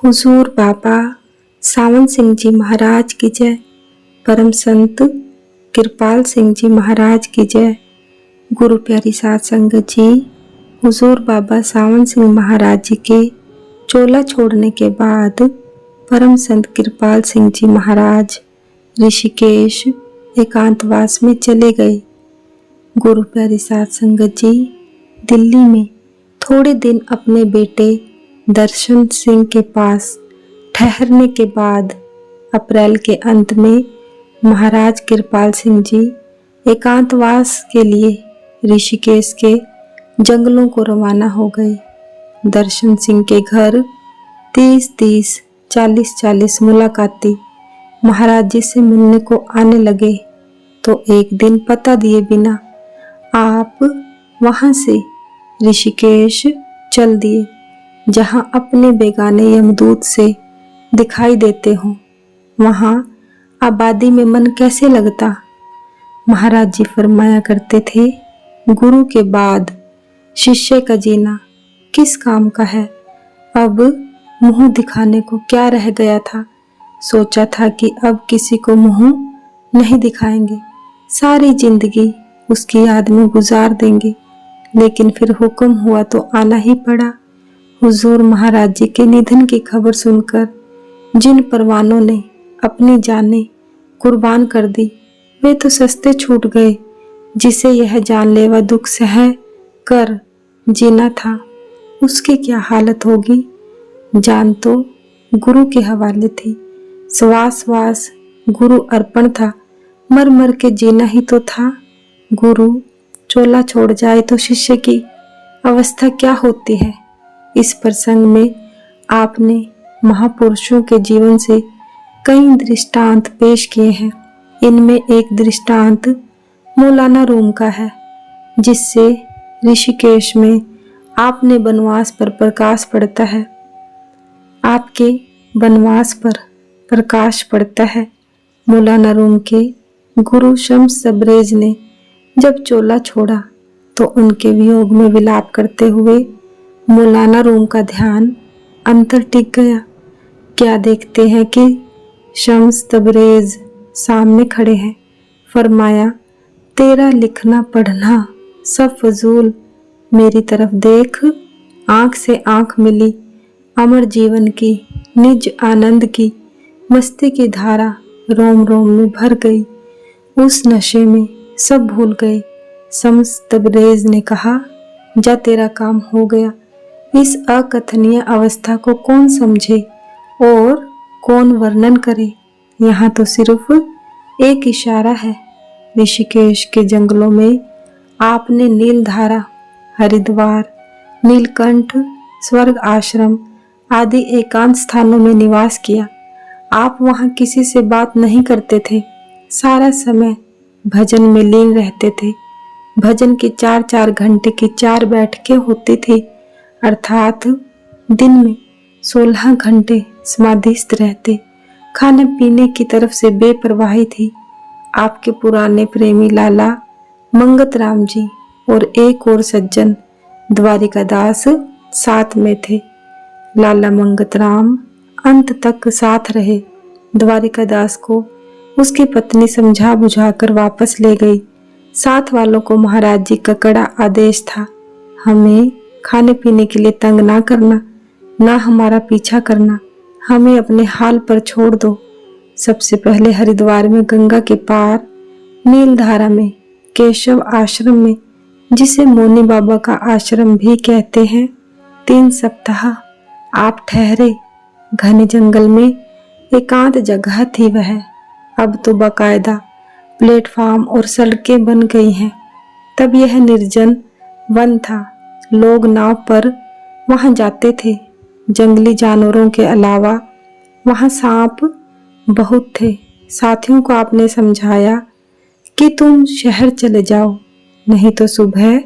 हुजूर बाबा सावन सिंह जी महाराज की जय। परम संत कृपाल सिंह जी महाराज की जय। गुरु प्यारी साध संगत जी, हुजूर बाबा सावन सिंह महाराज जी के चोला छोड़ने के बाद परम संत कृपाल सिंह जी महाराज ऋषिकेश एकांतवास में चले गए। गुरु प्यारी साध संगत जी, दिल्ली में थोड़े दिन अपने बेटे दर्शन सिंह के पास ठहरने के बाद अप्रैल के अंत में महाराज कृपाल सिंह जी एकांतवास के लिए ऋषिकेश के जंगलों को रवाना हो गए। दर्शन सिंह के घर 30-30, 40-40 मुलाकाती महाराज जी से मिलने को आने लगे, तो एक दिन पता दिए बिना आप वहां से ऋषिकेश चल दिए, जहां अपने बेगाने यमदूत से दिखाई देते हो। वहां आबादी में मन कैसे लगता। महाराज जी फरमाया करते थे, गुरु के बाद शिष्य का जीना किस काम का है। अब मुंह दिखाने को क्या रह गया था। सोचा था कि अब किसी को मुंह नहीं दिखाएंगे, सारी जिंदगी उसकी याद में गुजार देंगे, लेकिन फिर हुक्म हुआ तो आना ही पड़ा। हुजूर महाराज जी के निधन की खबर सुनकर जिन परवानों ने अपनी जानें कुर्बान कर दी, वे तो सस्ते छूट गए। जिसे यह जानलेवा दुख सह कर जीना था, उसकी क्या हालत होगी। जान तो गुरु के हवाले थी, श्वास श्वास गुरु अर्पण था, मर मर के जीना ही तो था। गुरु चोला छोड़ जाए तो शिष्य की अवस्था क्या होती है। इस प्रसंग में आपने महापुरुषों के जीवन से कई दृष्टांत पेश किए हैं। इनमें एक दृष्टांत मौलाना रूम का है, जिससे ऋषिकेश में आपने वनवास पर प्रकाश पड़ता है। आपके वनवास पर प्रकाश पड़ता है। मौलाना रूम के गुरु शम्स तबरेज ने जब चोला छोड़ा तो उनके वियोग में विलाप करते हुए मौलाना रूम का ध्यान अंतर टिक गया। क्या देखते हैं कि शम्स तबरेज सामने खड़े हैं। फरमाया, तेरा लिखना पढ़ना सब फजूल, मेरी तरफ देख। आंख से आंख मिली, अमर जीवन की निज आनंद की मस्ती की धारा रोम रोम में भर गई। उस नशे में सब भूल गए। शम्स तबरेज ने कहा, जा तेरा काम हो गया। इस अकथनीय अवस्था को कौन समझे और कौन वर्णन करे। यहाँ तो सिर्फ एक इशारा है। ऋषिकेश के जंगलों में आपने नीलधारा, हरिद्वार, नीलकंठ, स्वर्ग आश्रम आदि एकांत स्थानों में निवास किया। आप वहाँ किसी से बात नहीं करते थे, सारा समय भजन में लीन रहते थे। भजन की 4-4 घंटे की 4 बैठकें होती थी, अर्थात दिन में 16 घंटे समाधिस्थ रहते। खाने पीने की तरफ से बेपरवाही थी। आपके पुराने प्रेमी लाला मंगत राम जी और एक और सज्जन द्वारिकादास साथ में थे। लाला मंगत राम अंत तक साथ रहे। द्वारिकादास को उसकी पत्नी समझा बुझाकर वापस ले गई। साथ वालों को महाराज जी का कड़ा आदेश था, हमें खाने पीने के लिए तंग ना करना, ना हमारा पीछा करना, हमें अपने हाल पर छोड़ दो। सबसे पहले हरिद्वार में गंगा के पार, नीलधारा में, केशव आश्रम में, जिसे मौनी बाबा का आश्रम भी कहते हैं, 3 सप्ताह आप ठहरे। घने जंगल में एकांत जगह थी वह। अब तो बाकायदा प्लेटफार्म और सड़कें बन गई हैं। तब यह निर्जन वन था। लोग नाव पर वहां जाते थे। जंगली जानवरों के अलावा वहां सांप बहुत थे। साथियों को आपने समझाया कि तुम शहर चले जाओ, नहीं तो सुबह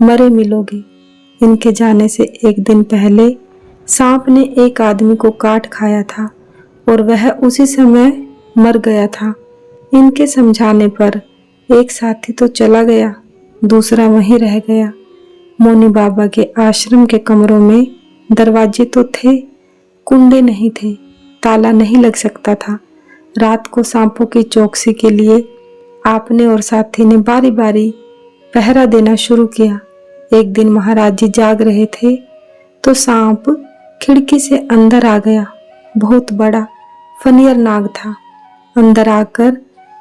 मरे मिलोगे। इनके जाने से एक दिन पहले सांप ने एक आदमी को काट खाया था और वह उसी समय मर गया था। इनके समझाने पर एक साथी तो चला गया, दूसरा वहीं रह गया। मौनी बाबा के आश्रम के कमरों में दरवाजे तो थे, कुंडे नहीं थे, ताला नहीं लग सकता था। रात को सांपों की चौकसी के लिए आपने और साथी ने बारी बारी पहरा देना शुरू किया। एक दिन महाराज जी जाग रहे थे तो सांप खिड़की से अंदर आ गया। बहुत बड़ा फनियर नाग था। अंदर आकर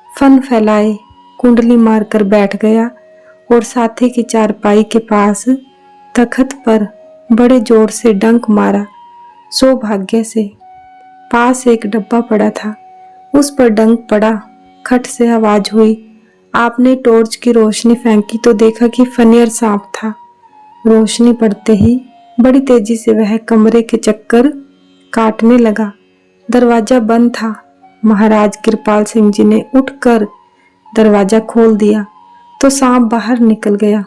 फन फैलाए कुंडली मारकर बैठ गया और साथी की चारपाई के पास तखत पर बड़े जोर से डंक मारा। सौभाग्य से पास एक डब्बा पड़ा था, उस पर डंक पड़ा। खट से आवाज हुई। आपने टॉर्च की रोशनी फेंकी तो देखा कि फनियर सांप था। रोशनी पड़ते ही बड़ी तेजी से वह कमरे के चक्कर काटने लगा। दरवाजा बंद था। महाराज कृपाल सिंह जी ने उठकर दरवाजा खोल दिया तो सांप बाहर निकल गया।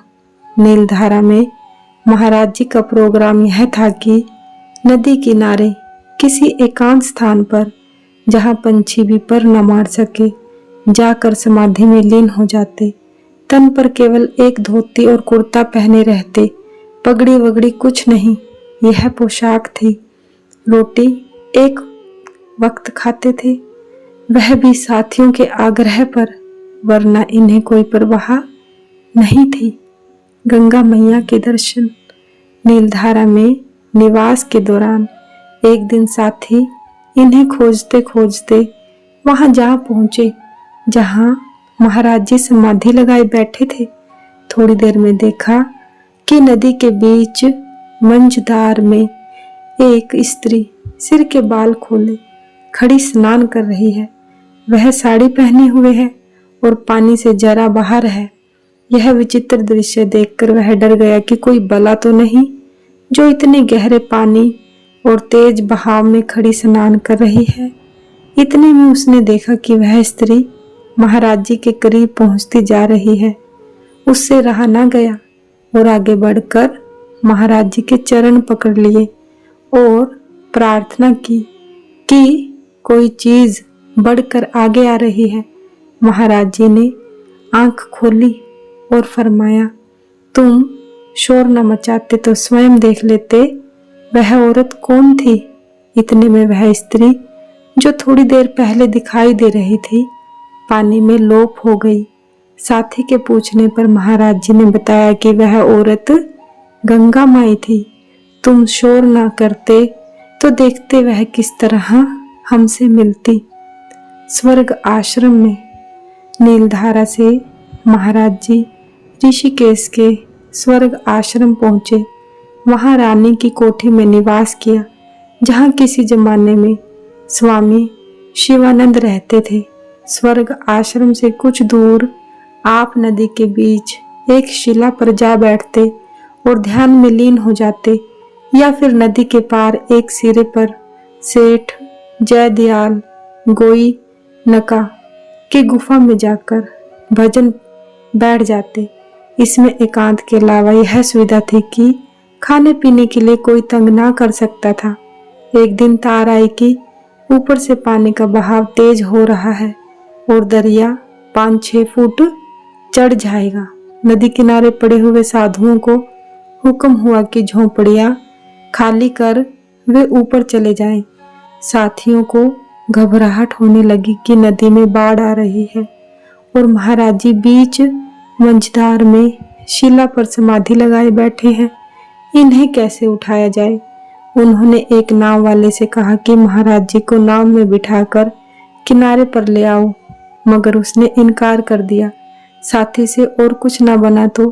नीलधारा में महाराज जी का प्रोग्राम यह था कि नदी किनारे किसी एकांत स्थान पर, जहां पंछी भी पर न मार सके, जाकर समाधि में लीन हो जाते। तन पर केवल एक धोती और कुर्ता पहने रहते, पगड़ी वगड़ी कुछ नहीं। यह पोशाक थी। रोटी एक वक्त खाते थे, वह भी साथियों के आग्रह पर, वरना इन्हें कोई परवाह नहीं थी। गंगा मैया के दर्शन। नीलधारा में निवास के दौरान एक दिन साथी इन्हें खोजते खोजते वहां जा पहुंचे जहां महाराज जी समाधि लगाए बैठे थे। थोड़ी देर में देखा कि नदी के बीच मंझधार में एक स्त्री सिर के बाल खोले खड़ी स्नान कर रही है। वह साड़ी पहने हुए है और पानी से जरा बाहर है। यह विचित्र दृश्य देखकर वह डर गया कि कोई बला तो नहीं जो इतने गहरे पानी और तेज बहाव में खड़ी स्नान कर रही है। इतने में उसने देखा कि वह स्त्री महाराज जी के करीब पहुंचती जा रही है। उससे रहा ना गया और आगे बढ़कर महाराज जी के चरण पकड़ लिए और प्रार्थना की कि कोई चीज बढ़कर आगे आ रही है। महाराज जी ने आंख खोली और फरमाया, तुम शोर न मचाते तो स्वयं देख लेते वह औरत कौन थी। इतने में वह स्त्री जो थोड़ी देर पहले दिखाई दे रही थी पानी में लोप हो गई। साथी के पूछने पर महाराज जी ने बताया कि वह औरत गंगा माई थी। तुम शोर न करते तो देखते वह किस तरह हमसे मिलती। स्वर्ग आश्रम में। नीलधारा से महाराज जी ऋषिकेश के स्वर्ग आश्रम पहुंचे। वहां रानी की कोठी में निवास किया, जहां किसी जमाने में स्वामी शिवानंद रहते थे। स्वर्ग आश्रम से कुछ दूर आप नदी के बीच एक शिला पर जा बैठते और ध्यान में लीन हो जाते, या फिर नदी के पार एक सिरे पर सेठ जयदयाल गोई नका की गुफा में जाकर भजन बैठ जाते। इसमें एकांत के अलावा यह सुविधा थी कि खाने पीने के लिए कोई तंग ना कर सकता था। एक दिन तार आई कि ऊपर से पानी का बहाव तेज हो रहा है और दरिया 5-6 फुट चढ़ जाएगा। नदी किनारे पड़े हुए साधुओं को हुक्म हुआ कि झोंपड़ियां खाली कर वे ऊपर चले जाएं। साथियों को घबराहट होने लगी कि नदी में बाढ़ आ रही है और महाराज जी बीच मंझधार में शिला पर समाधि लगाए बैठे हैं। इन्हें कैसे उठाया जाए। उन्होंने एक नाव वाले से कहा कि महाराज जी को नाव में बिठाकर किनारे पर ले आओ, मगर उसने इनकार कर दिया। साथी से और कुछ ना बना तो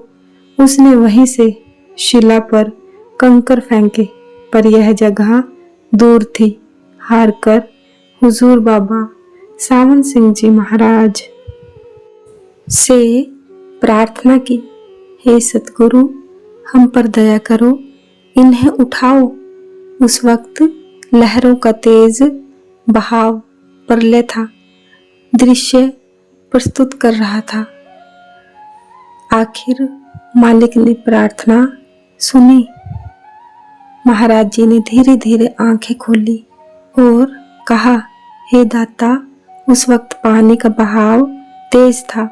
उसने वहीं से शिला पर कंकर फेंके, पर यह जगह दूर थी। हार कर हुजूर बाबा सावन सिंह जी महाराज से प्रार्थना की, हे सतगुरु हम पर दया करो, इन्हें उठाओ। उस वक्त लहरों का तेज बहाव प्रलय था, दृश्य प्रस्तुत कर रहा था। आखिर मालिक ने प्रार्थना सुनी। महाराज जी ने धीरे धीरे आंखें खोली और कहा, हे दाता, उस वक्त पानी का बहाव तेज था,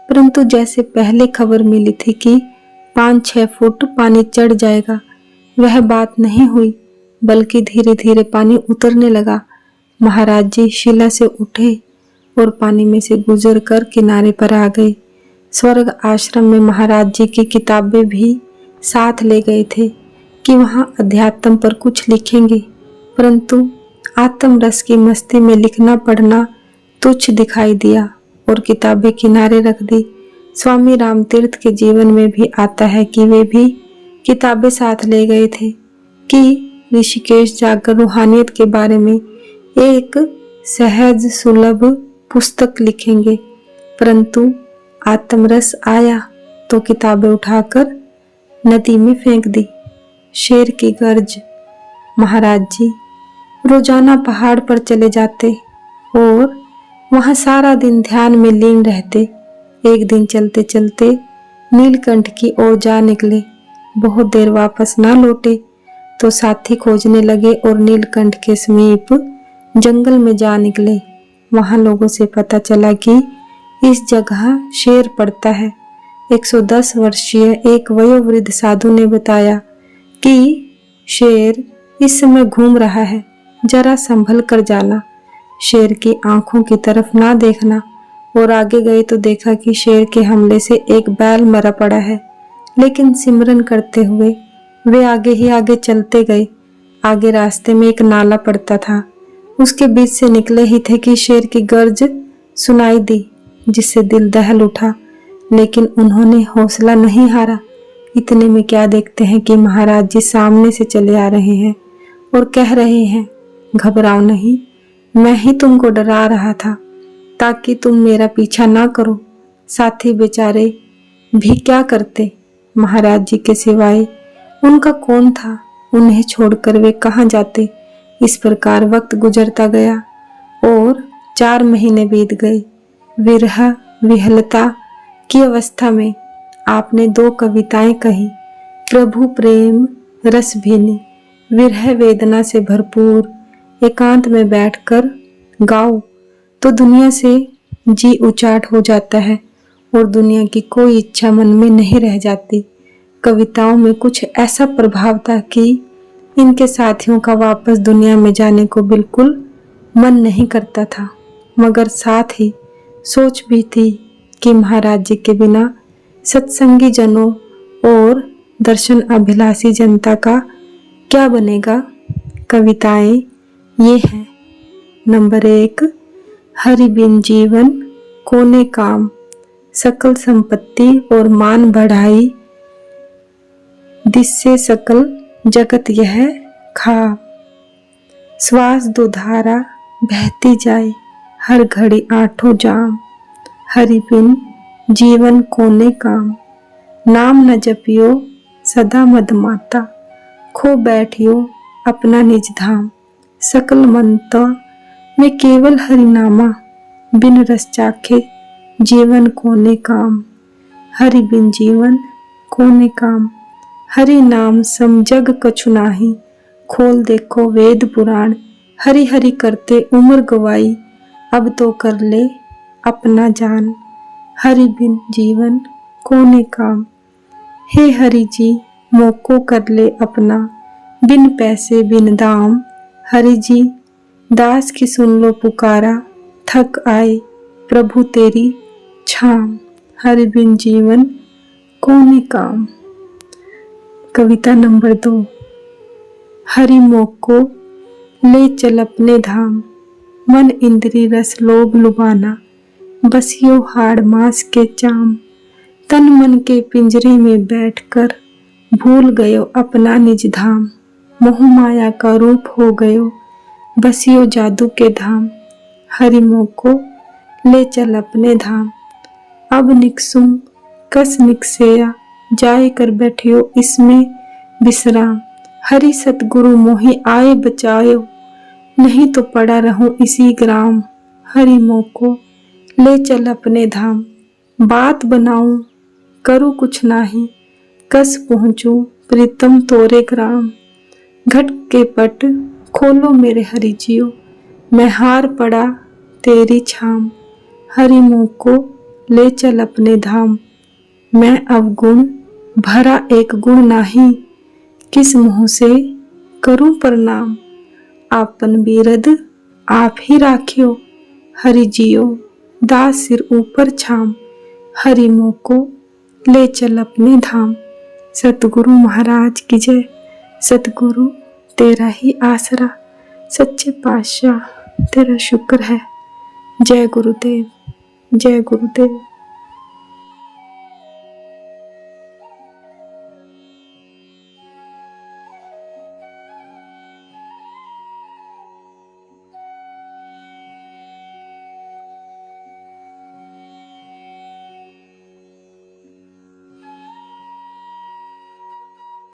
परंतु जैसे पहले खबर मिली थी कि 5-6 फुट पानी चढ़ जाएगा, वह बात नहीं हुई। बल्कि धीरे धीरे पानी उतरने लगा। महाराज जी शिला से उठे और पानी में से गुजर कर किनारे पर आ गए। स्वर्ग आश्रम में महाराज जी की किताबें भी साथ ले गए थे कि वहां अध्यात्म पर कुछ लिखेंगे, परंतु आत्म रस की मस्ती में लिखना पढ़ना तुच्छ दिखाई दिया और किताबें किनारे रख दी। स्वामी रामतीर्थ के जीवन में भी आता है कि वे भी किताबें साथ ले गए थे कि ऋषिकेश जाकर रूहानियत के बारे में एक सहज सुलभ पुस्तक लिखेंगे, परंतु आत्मरस आया तो किताबें उठाकर नदी में फेंक दी। शेर की गर्ज। महाराज जी रोजाना पहाड़ पर चले जाते और वहां सारा दिन ध्यान में लीन रहते। एक दिन चलते चलते नीलकंठ की ओर जा निकले। बहुत देर वापस ना लौटे तो साथी खोजने लगे और नीलकंठ के समीप जंगल में जा निकले। वहां लोगों से पता चला कि इस जगह शेर पड़ता है। 110 वर्षीय एक वयोवृद्ध साधु ने बताया कि शेर इस समय घूम रहा है, जरा संभल कर जाना, शेर की आंखों की तरफ ना देखना। और आगे गए तो देखा कि शेर के हमले से एक बैल मरा पड़ा है, लेकिन सिमरन करते हुए वे आगे ही आगे चलते गए। आगे रास्ते में एक नाला पड़ता था, उसके बीच से निकले ही थे कि शेर की गर्ज सुनाई दी, जिससे दिल दहल उठा, लेकिन उन्होंने हौसला नहीं हारा। इतने में क्या देखते हैं कि महाराज जी सामने से चले आ रहे हैं और कह रहे हैं, घबराओ नहीं, मैं ही तुमको डरा रहा था ताकि तुम मेरा पीछा ना करो। साथी बेचारे भी क्या करते, महाराज जी के सिवाय उनका कौन था, उन्हें छोड़कर वे कहाँ जाते। इस प्रकार वक्त गुजरता गया और 4 महीने बीत गए। विरह विहलता की अवस्था में आपने 2 कविताएं कही। प्रभु प्रेम रस भीनी, विरह वेदना से भरपूर एकांत में बैठकर गाओ तो दुनिया से जी उचाट हो जाता है और दुनिया की कोई इच्छा मन में नहीं रह जाती। कविताओं में कुछ ऐसा प्रभाव था कि इनके साथियों का वापस दुनिया में जाने को बिल्कुल मन नहीं करता था, मगर साथ ही सोच भी थी कि महाराज जी के बिना सत्संगी जनों और दर्शन अभिलाषी जनता का क्या बनेगा। कविताएं ये हैं। नंबर 1, हरि बिन जीवन कोने काम, सकल संपत्ति और मान बढ़ाई, जिससे सकल जगत यह खा। श्वास 2 धारा बहती जाए, हर घड़ी 8 जाम, हरि बिन जीवन कोने काम। नाम न जपियो सदा मदमाता, खो बैठियो अपना निज धाम। सकल मनता में केवल हरि नामा, बिन रस चाखे जीवन कोने काम। हरि बिन जीवन कोने काम, हरि नाम सम जग कछु नाही। खोल देखो वेद पुराण, हरि हरि करते उम्र गवाई। अब तो कर ले अपना जान, हरि बिन जीवन कोने काम। हे हरि जी मोको कर ले अपना, बिन पैसे बिन दाम। हरि जी दास की सुन लो पुकारा, थक आए प्रभु तेरी छाम। हरि बिन जीवन कोने काम। कविता नंबर 2, हरि मोको ले चल अपने धाम। मन इंद्री रस लोभ लुभाना, बसियो हाड़ मांस के चाम। तन मन के पिंजरे में बैठकर, भूल गयो अपना निज धाम। मोह माया का रूप हो गयो, बसियो जादू के धाम। हरि मोको ले चल अपने धाम। अब निकसुम कस निकसेया, जाए कर बैठियो इसमें विश्राम। हरि सतगुरु मोहि आए बचायो, नहीं तो पड़ा रहूं इसी ग्राम। हरि मोको ले चल अपने धाम। बात बनाऊं करूं कुछ नाही, कस पहुंचूं प्रीतम तोरे ग्राम। घट के पट खोलो मेरे हरि जियो, मैं हार पड़ा तेरी छाम। हरि मोको ले चल अपने धाम। मैं अवगुण भरा एक गुण नाही, किस मुँह से करूं प्रणाम। आपन बिरद आप ही राखियो, हरि जियो दास सिर ऊपर छाम। हरि मोह को ले चल अपने धाम। सतगुरु महाराज की जय। सतगुरु तेरा ही आसरा, सच्चे पातशाह तेरा शुक्र है। जय गुरुदेव, जय गुरुदेव।